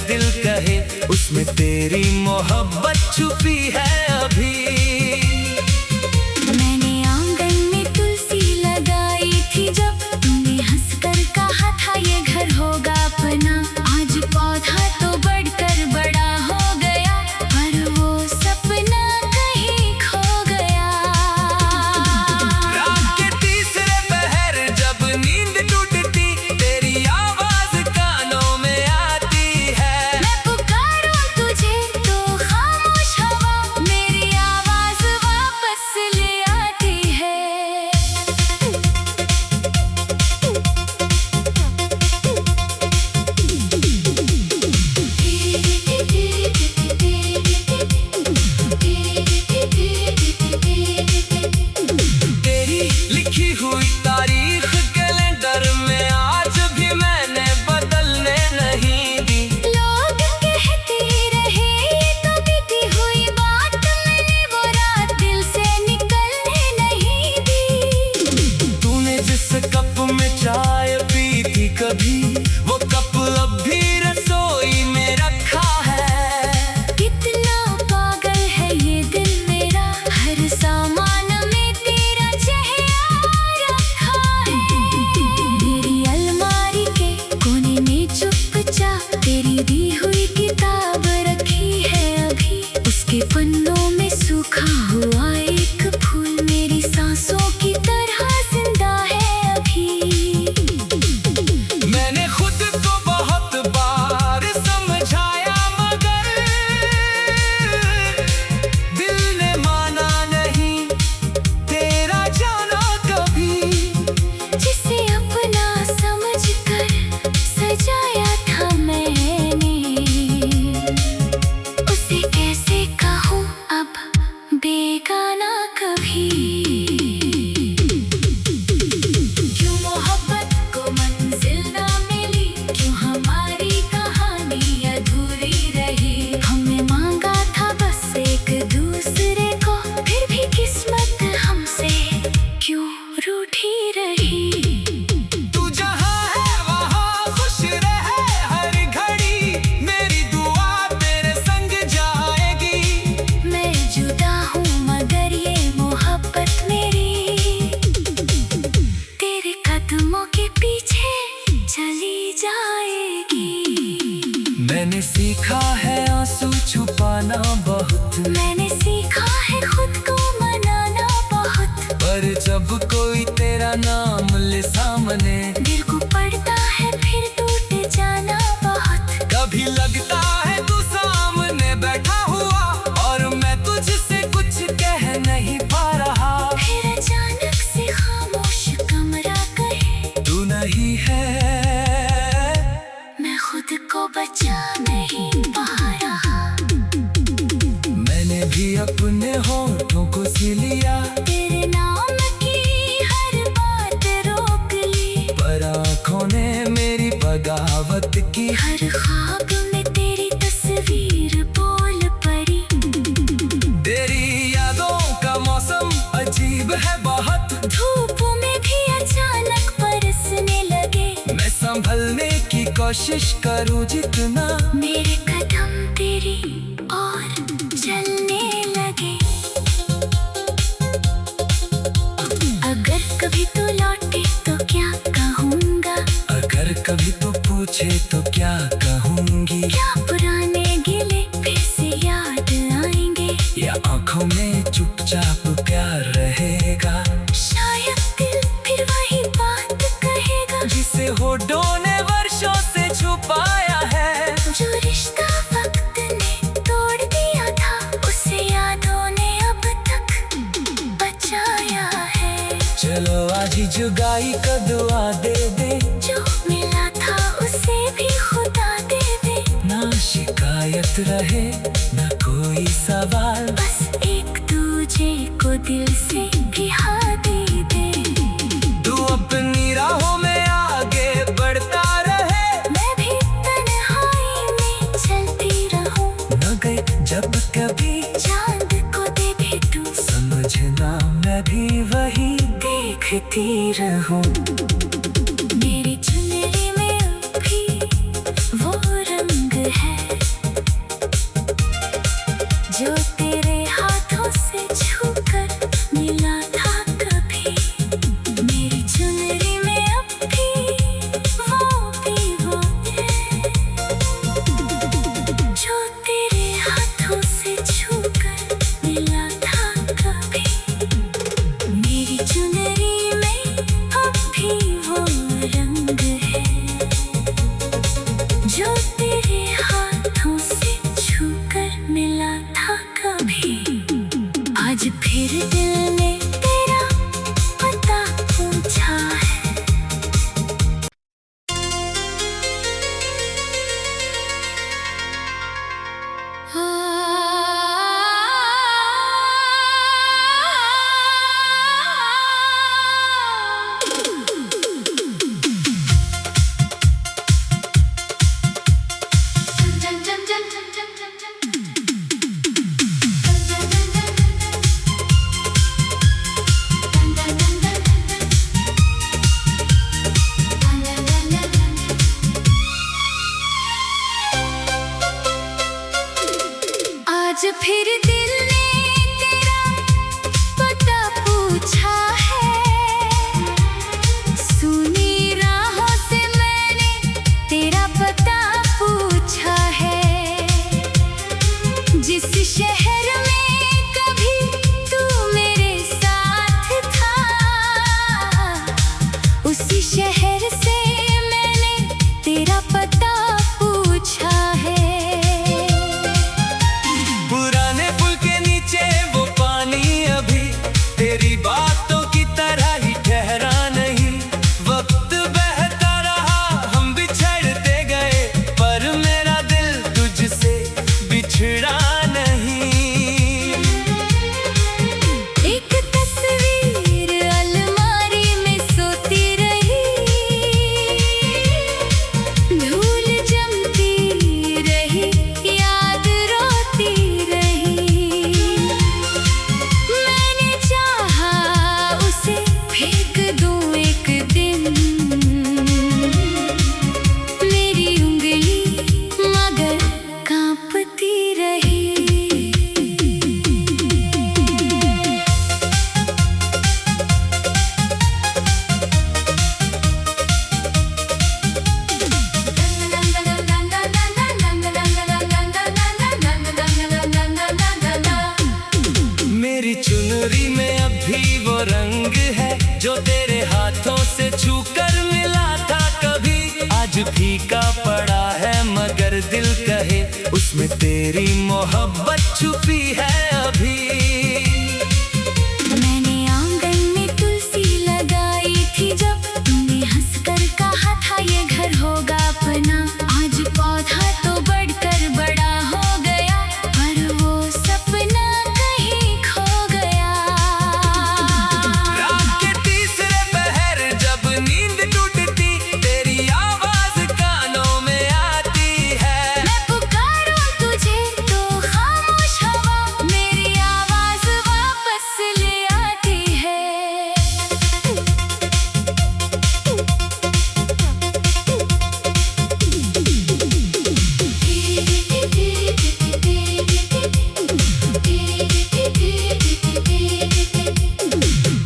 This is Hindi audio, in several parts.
दिल कहे उसमें तेरी मोहब्बत छुपी है अभी। मैंने आंगन में तुलसी लगाई थी जब तुमने हंसकर कहा था ये घर होगा अपना। आज पौधा तो बढ़कर बड़ा हो गया पर वो सपना कहीं खो गया। रात के तीसरे पहर जब नींद टूटती तेरी आवाज कानों में आती है। मैं पुकारूं तुझे तो खामोश हवा मेरी आवाज वापस ले आती है। तेरी लिखी हुई तारीख कैलेंडर में आज भी मैंने बदलने नहीं दी। लोग कहते रहे ये तो बीती हुई बात, मैंने वो रात दिल से निकलने नहीं दी। तूने जिस कप में चाय पी थी कभी वो कप अब भी रसोई में रखा है। कितना पागल है ये दिल मेरा, हर सामान में तेरा चेहरा रखा है। मेरी अलमारी के कोने में चुपचाप तेरी दी हुई किताब रखी है अभी। उसके पन्नों में सूखा हुआ एक फूल मेरी सांसों की तरह जिंदा है अभी। मैंने खुद को बहुत बार समझाया मगर दिल ने माना नहीं तेरा जाना कभी। जिसे अपना समझकर सजाया था मैंने, उसे कैसे कहूँ अब बेगाना कभी। क्यों मोहब्बत को मंजिल ना मिली, क्यों हमारी कहानी अधूरी रही। हमने मांगा था बस एक दूसरे को, फिर भी किस्मत हमसे क्यों रूठी रही। तू जहाँ है वहाँ खुश रहे हर घड़ी मेरी दुआ तेरे संग जाएगी। मैं जुदा हूँ मगर ये मोहब्बत मेरी तेरे कदमों के पीछे चली जाएगी। मैंने सीखा है आंसू छुपाना बहुत, मैंने सीखा है खुद को मनाना बहुत। पर जब कोई तेरा नाम ले सामने दिल को पड़ता है फिर टूट जाना बहुत। कभी लगता है तू सामने बैठा हुआ और मैं तुझसे कुछ कह नहीं पा रहा। फिर अचानक से खामोश कमरा कहे तू नहीं है। मैं खुद को बचा नहीं पा रहा। मैंने भी अपने होठों को सी लिया तेरे नाम की हर बात रोक ली, पर आँखों ने मेरी बगावत की। हर ख्वाब में तेरी तस्वीर बोल पड़ी। तेरी यादों का मौसम अजीब है बहुत, धूप में भी अचानक बरसने लगे। मैं संभलने की कोशिश करूं जितना मेरे कदम तेरी ओर चलने लगे। अगर कभी तू लौटे तो क्या कहूँगा, अगर कभी तू पूछे तो क्या कहूँगी। क्या पुराने गिले फिर से याद आएंगे, या आँखों में चुपचाप प्यार रहेगा। शायद दिल फिर वही बात कहेगा जिसे होठों ने वर्षों से छुपाया है। जो रिश्ता वक्त ने तोड़ दिया था उसे यादों ने अब तक बचाया है। चलो आज ही जुगाई का दुआ दे दे, जो मिला था उसे भी खुदा दे दे। ना शिकायत रहे ना कोई सवाल, बस एक दूजे को दिल से भी हाँ दे दे। तू अपनी राहों में आगे बढ़ता रहे, मैं भी तन्हाई में चलती रहूं। न गए जब कभी चांद को देखे तू, समझना मैं भी वही देखती रहूं। मेरी चुनरी में भी वो रंग है अगर दिल कहे उसमें तेरी मोहब्बत छुपी है अभी। मैंने आंगन में तुलसी लगाई थी जब तुमने हंसकर कहा था ये घर होगा अपना। आज पौधा तो बढ़कर बड़ा हो गया पर वो सपना कहीं खो गया। रात के तीसरे पहर जब नींद टूटती तेरी आवाज कानों में आती है। मैं पुकारूं तुझे तो खामोश हवा मेरी आवाज वापस ले आती है।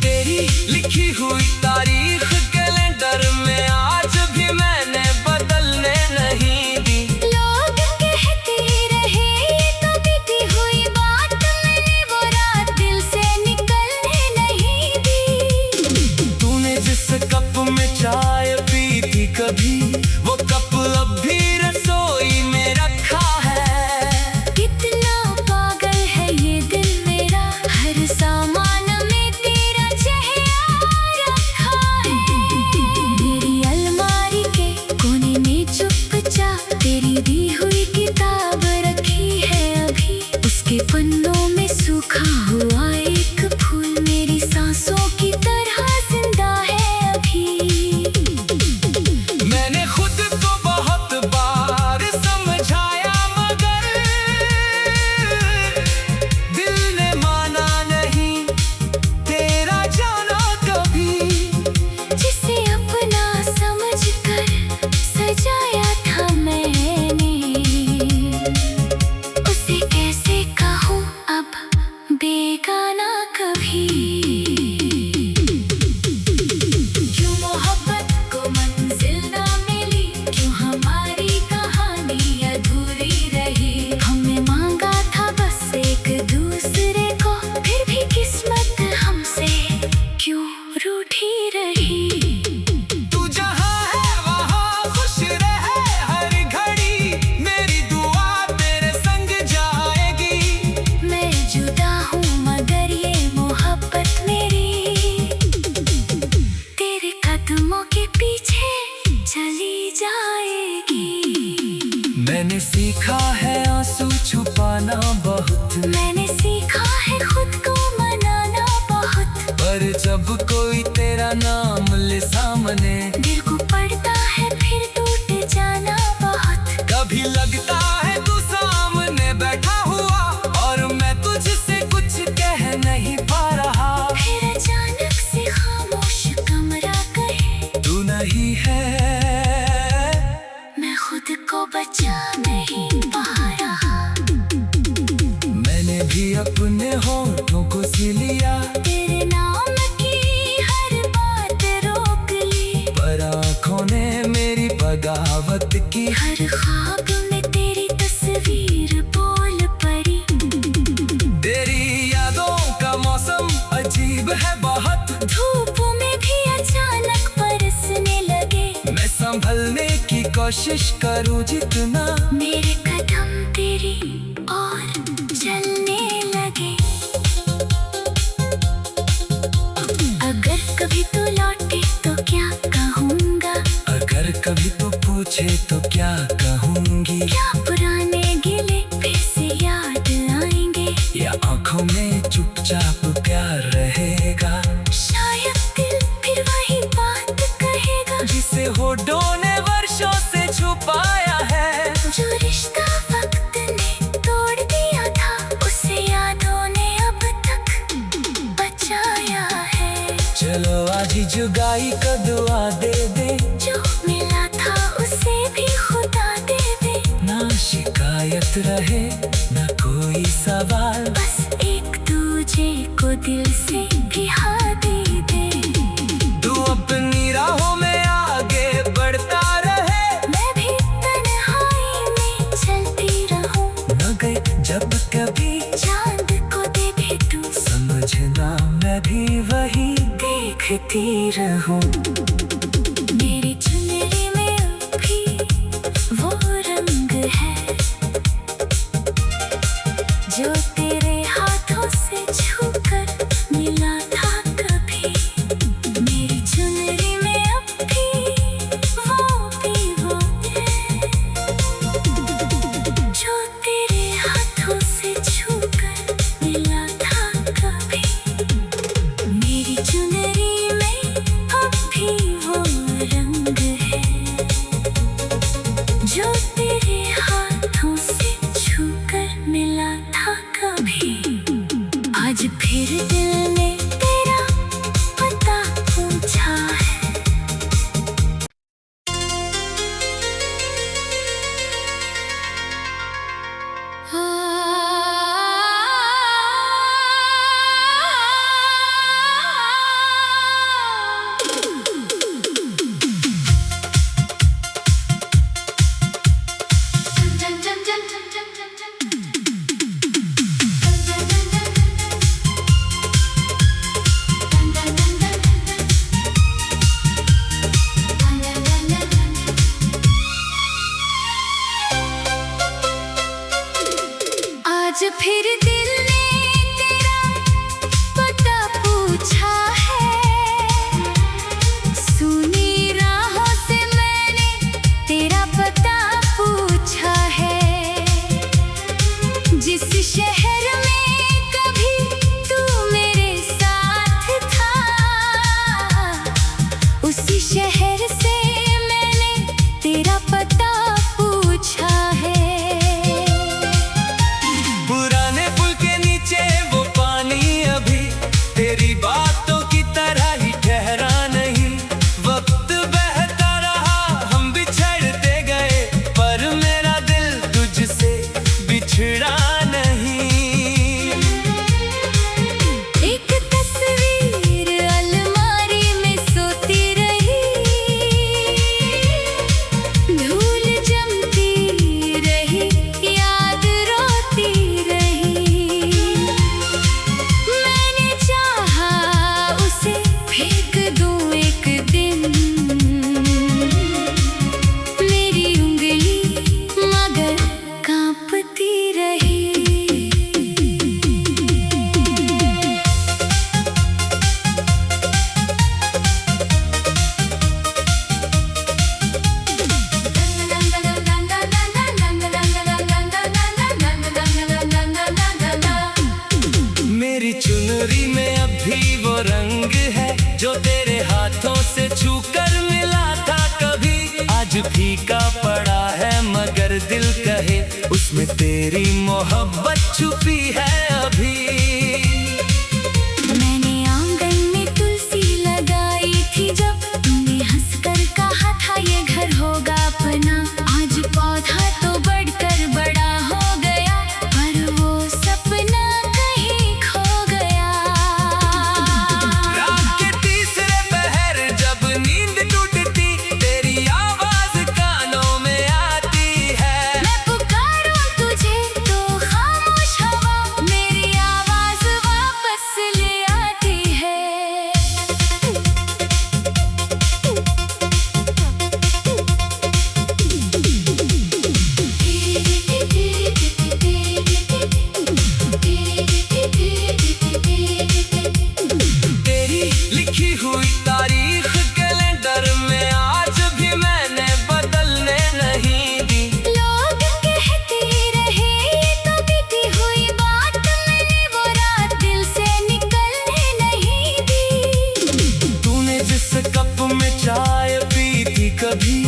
तेरी लिखी हुई तारीख कैलेंडर में आज भी मैंने बदलने नहीं दी। लोग कहते रहे ये तो बीती हुई बात, मैंने वो रात दिल से निकलने नहीं दी। तूने जिस कप में चाय पी थी कभी वो कप अब भी रसोई में रखा है। कितना पागल है ये दिल मेरा, हर सामान में तेरा चेहरा रखा है। मेरी अलमारी के कोने में चुपचाप तेरी दी हुई किताब रखी है अभी। उसके पन्नों में सूखा हुआ एक फूल मेरी सांसों की तरह जिंदा है अभी। मैंने खुद को बहुत बार समझाया मगर दिल ने माना नहीं तेरा जाना कभी। जिसे अपना समझकर सजाया था मैंने, उसे कैसे कहूँ अब बेगाना कभी। क्यों मोहब्बत को मंजिल ना मिली, क्यों हमारी कहानी अधूरी रही। हमने मांगा था बस एक दूसरे को, फिर भी किस्मत हमसे क्यों रूठी रही। तू जहाँ है वहाँ खुश रहे हर घड़ी, मेरी दुआ तेरे संग जाएगी। मैं जुदा हूँ मगर ये मोहब्बत मेरी तेरे कदमों के पीछे चली जाएगी। मैंने सीखा है आंसू छुपाना बहुत, मैंने सीखा है खुद को मनाना बहुत। पर जब कोई तेरा नाम ले सामने दिल को पड़ता है फिर टूट जाना बहुत। कभी लगता है तू सामने बैठा हुआ और मैं तुझसे कुछ कह नहीं पा रहा। फिर अचानक से खामोश कमरा कहे तू नहीं है मैं खुद को बचा नहीं पा रहा। मैंने भी अपने होठों को सी लिया, तेरे नाम की हर बात रोक ली। पर आँखों ने मेरी बगावत की। हर ख्वाब में तेरी तस्वीर बोल पड़ी। तेरी यादों का मौसम अजीब है बहुत, धूप में भी अचानक बरसने लगे। मैं संभलने की कोशिश करूं जितना, मेरे कदम तेरी और चलने लगे। अगर कभी तू लौटे तो क्या कहूँगा, अगर कभी तो पूछे तो क्या कहूँगी। क्या पुराने गिले फिर से याद आएंगे, या आँखों में चुपचाप प्यार रहेगा। शायद दिल फिर वही बात कहेगा जिसे होठों ने वर्षों से छुपाया है। जो रिश्ता वक्त ने तोड़ दिया था उसे यादों ने अब तक बचाया है। चलो आज ही जुगाई का दुआ दे दे, जो मिला था उसे भी खुदा दे दे। ना शिकायत रहे ना कोई सवाल, बस एक दूजे को दिल से बिहा दे दे। तू अपनी राहों में आगे बढ़ता रहे, मैं भी तन्हाई में चलती रहूं। न गए जब कभी चांद को देखे तू, समझना मैं भी वही देखती रहूं। मेरी चुनरी में भी वो रंग है तेरा पता पूछा है। पुराने पुल के नीचे वो पानी अभी तेरी बातों की तरह ही ठहरा नहीं। वक्त बहता रहा, हम बिछड़ते गए, पर मेरा दिल तुझसे बिछड़ा नहीं। एक तस्वीर अलमारी में सोती रही, धूल जमती रही, याद रोती रही। मैंने चाहा उसे फेंक दूं एक दिन, मेरी उंगली मगर कांपती रही। मेरी चुनरी में अब भी वो रंग है जो तेरे हाथों से छूकर मिला था कभी। आज फीका पड़ा है मगर दिल कहे उसमें तेरी मोहब्बत छुपी है अभी। मैंने आंगन में तुलसी लगाई थी जब तुमने हंसकर कहा था ये घर होगा अपना। आज पौधा तो बढ़कर बड़ा हो गया, पर वो सपना कहीं खो गया। रात के तीसरे पहर जब नींद टूटती, तेरी आवाज कानों में आती है। मैं पुकारूं तुझे तो खामोश हवा मेरी आवाज वापस ले आती है। तेरी लिखी हुई तारीख कैलेंडर में आज भी मैंने बदलने नहीं दी। लोग कहते रहे ये तो बीती हुई बात, मैंने वो रात दिल से निकलने नहीं दी। तूने जिस कप में चाय पी थी कभी,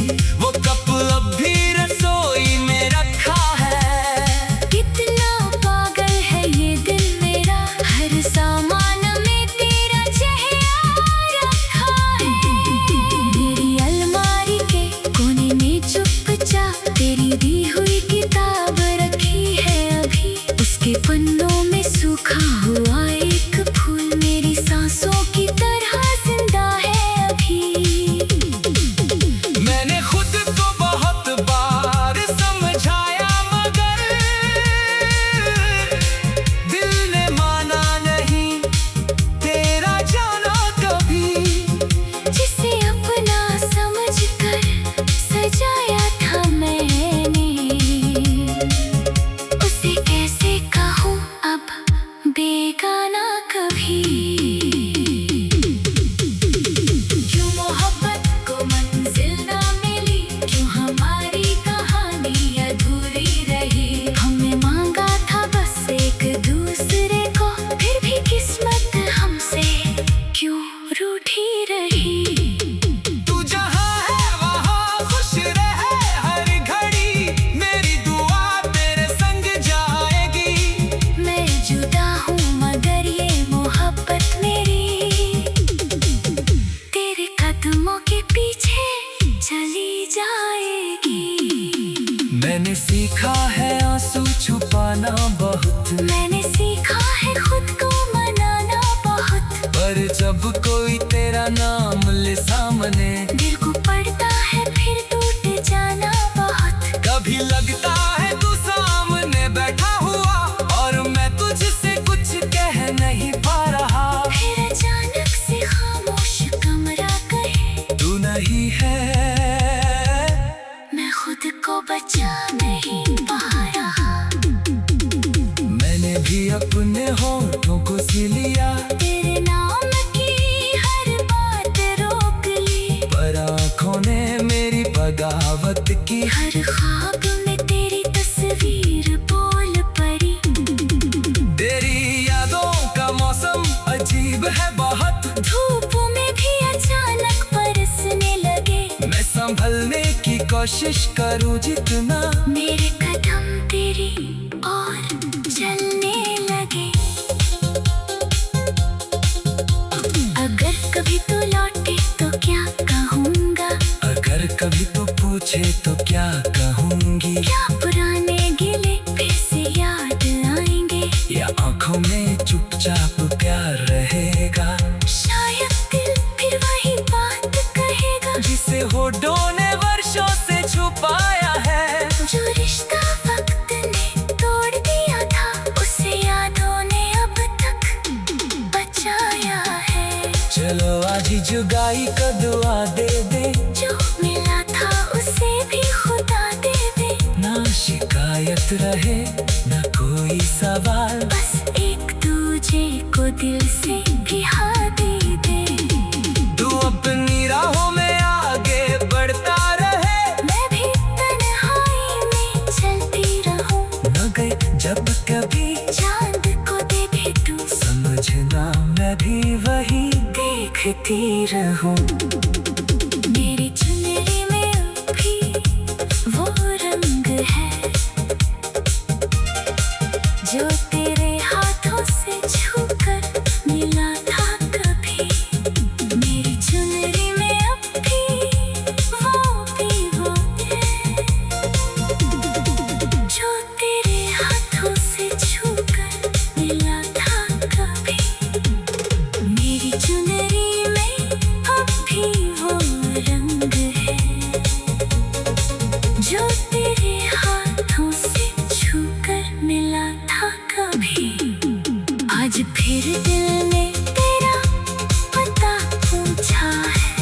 वो कप अब भी रसोई में रखा है। कितना पागल है ये दिल मेरा, हर सामान में तेरा चेहरा रखा है। मेरी अलमारी के कोने में चुपचाप तेरी दी हुई किताब रखी है अभी। उसके पन्नों में सूखा हुआ एक फूल मेरी सांसों की तरह जिंदा है अभी। मैंने खुद को बहुत बार समझाया मगर दिल ने माना नहीं तेरा जाना कभी। जिसे अपना समझकर सजाया था मैंने, उसे कैसे कहूँ अब बेगाना कभी। क्यों मोहब्बत को मंजिल ना मिली, क्यों हमारी कहानी अधूरी रही। हमने मांगा था बस एक दूसरे को, फिर भी किस्मत हमसे क्यों रूठी रही। तू जहाँ है वहाँ खुश रहे हर घड़ी, मेरी दुआ तेरे संग जाएगी। मैं जुदा हूँ मगर ये मोहब्बत मेरी तेरे कदमों के पीछे चली जाएगी। मैंने सीखा है आंसू छुपाना बहुत, मैंने सीखा है खुद को मनाना बहुत, पर जब कोई तेरा नाम ले सामने, दिल को पड़ता है फिर टूट जाना बहुत। कभी लगता है तू सामने बैठा हुआ और मैं तुझसे कुछ कह नहीं पा रहा। फिर अचानक से खामोश कमरा कहे तू नहीं है, मैं खुद को बचा नहीं पा रहा। मैंने भी अपने होठों को सी लिया, तेरे नाम की हर बात रोक ली, पर आँखों ने मेरी बगावत की। हर ख्वाब में तेरी तस्वीर बोल पड़ी। तेरी यादों का मौसम अजीब है बहुत, धूप में भी अचानक बरसने लगे। मैं संभलने की कोशिश कोशिश करूं जितना, मेरे कदम तेरी ओर चलने लगे। अगर कभी तू लौटे तो क्या कहूँगा, अगर कभी तो पूछे तो क्या कहूँगी, क्या पुराने गिले फिर से याद आएंगे, या आंखों में चुपचाप प्यार रहेगा। शायद दिल फिर वही बात कहेगा, जिसे होठों ने वर्षों से छुपाया है। जो रिश्ता वक्त ने तोड़ दिया था, उसे यादों ने अब तक बचाया है। चलो आज ही जुगाई का दुआ दे दे, जो मिला था उसे भी खुदा दे दे। ना शिकायत रहे ना कोई सवाल, बस एक दूजे को दिल से भी हाँ दे दे। तू अपनी राहों में आगे बढ़ता रहे, मैं भी तन्हाई में चलती रहूं। न गए जब कभी चांद को देखे तू, समझना मैं भी वही देखती रहूं। मेरी चुनरी में भी वो रंग है, जो तेरे हाथों से छूकर मिला था कभी। मेरी चुनरी में अब भी वो है, जो तेरे हाथों से छूकर मिला था कभी। मेरी चुनरी में अब भी वो रंग है, जो तेरे हाथों से छूकर मिला था कभी। आज फिर दिल ने तेरा पता पूछा है।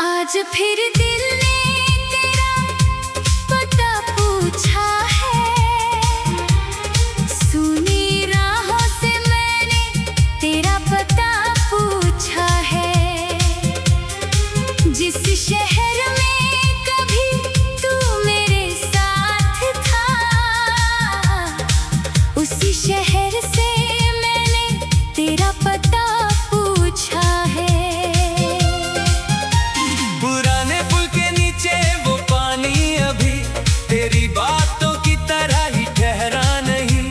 आज फिर दिल ने तेरा पता पूछा है, सुनी राहों से मैंने तेरा पता पूछा है। जिस शहर में कभी तू मेरे साथ था, उसी शहर से मैंने तेरा पता पूछा है। पुराने पुल के नीचे वो पानी अभी तेरी बातों की तरह ही ठहरा नहीं।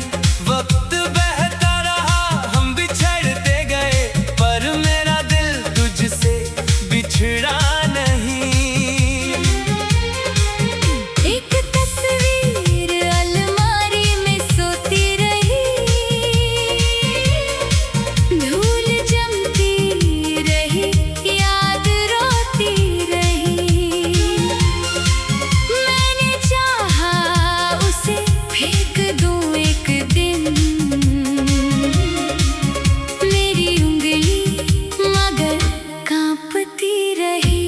वक्त बहता रहा हम बिछड़ते गए, पर मेरा दिल तुझसे बिछड़ा नहीं। एक तस्वीर अलमारी में सोती रही, धूल जमती रही, याद रोती रही। मैंने चाहा उसे फेंक दूं एक दिन, मेरी उंगली मगर कांपती रही।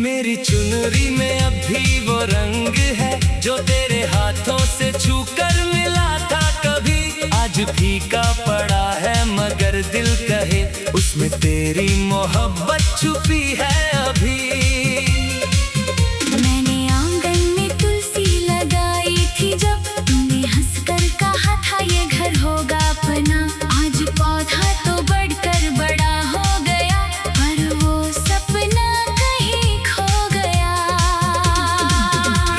मेरी चुनरी में अब भी वो रंग है, जो तेरे हाथों से छूकर मिला था कभी। आज फीका पड़ा है मगर दिल कहे उसमें तेरी मोहब्बत छुपी है अभी। मैंने आंगन में तुलसी लगाई थी, जब तुमने हंसकर कहा था ये घर होगा अपना। आज पौधा तो बढ़कर बड़ा हो गया, पर वो सपना कहीं खो गया।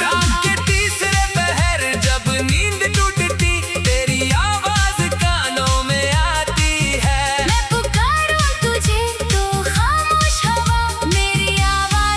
रात के तीसरे पहर जब नींद टूटती, तेरी आवाज कानों में आती है। मैं पुकारूं तुझे तो खामोश हवा मेरी आवाज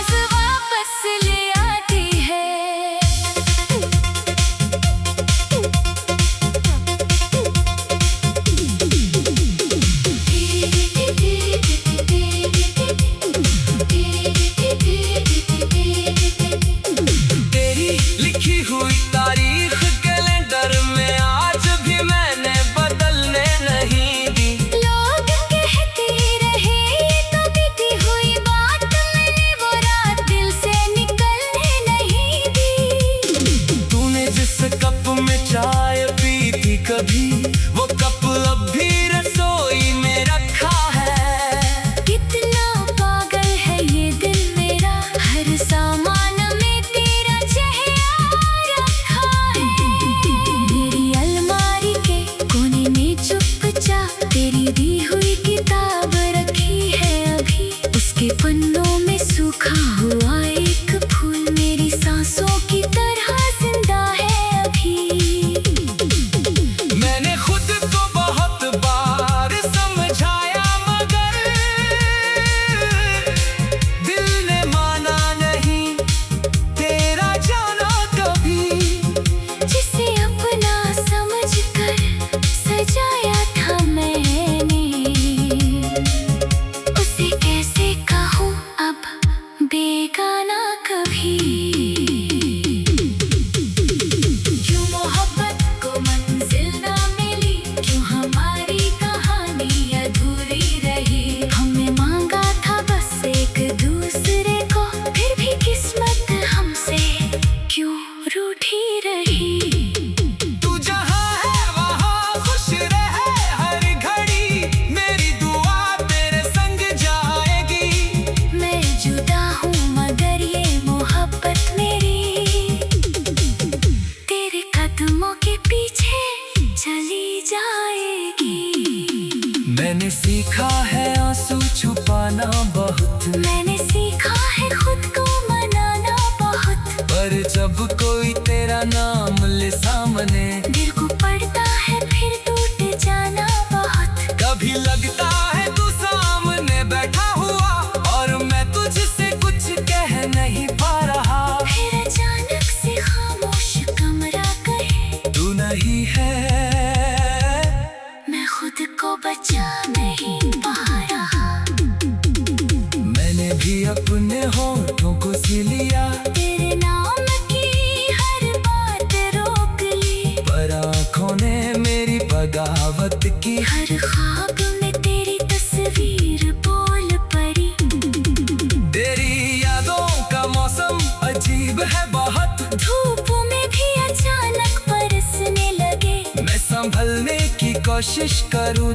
सोचा तेरी दी हुई किताब रखी है अभी, उसके पन्नों में सूखा हुआ एक फूल मेरी सांसों की तरह जिंदा है अभी। मैंने खुद को बहुत बार समझाया मगर दिल ने माना नहीं तेरा जाना कभी। जिसे अपना समझकर सजाया था मैंने, उसे कैसे कहूँ अब बेगाना कभी। क्यों मोहब्बत को मंजिल ना मिली, क्यों हमारी कहानी अधूरी रही। हमने मांगा था बस एक दूसरे को, फिर भी किस्मत हमसे क्यों रूठी रही। तू जहाँ है वहाँ खुश रहे हर घड़ी, मेरी दुआ तेरे संग जाएगी। मैं जुदा हूँ मगर ये मोहब्बत मेरी तेरे कदमों के पीछे चली जाएगी। मैंने सीखा है आंसू छुपाना बहुत, मैंने सीखा है खुद को मनाना बहुत, पर जब कोई तेरा नाम ले सामने दिल को पड़ता है फिर टूट जाना बहुत। कभी लगता है तू सामने बैठा हुआ और मैं तुझसे कुछ कह नहीं पा रहा। फिर अचानक से खामोश कमरा कहे तू नहीं है, मैं खुद को बचा नहीं पा रहा। मैंने भी अपने होठों को सी लिया, तेरे नाम की हर बात रोक ली, पर आँखों ने मेरी बगावत की। हर ख्वाब में तेरी तस्वीर बोल पड़ी। तेरी यादों का मौसम अजीब है बहुत, धूप में भी अचानक बरसने लगे। मैं संभलने की कोशिश करूँ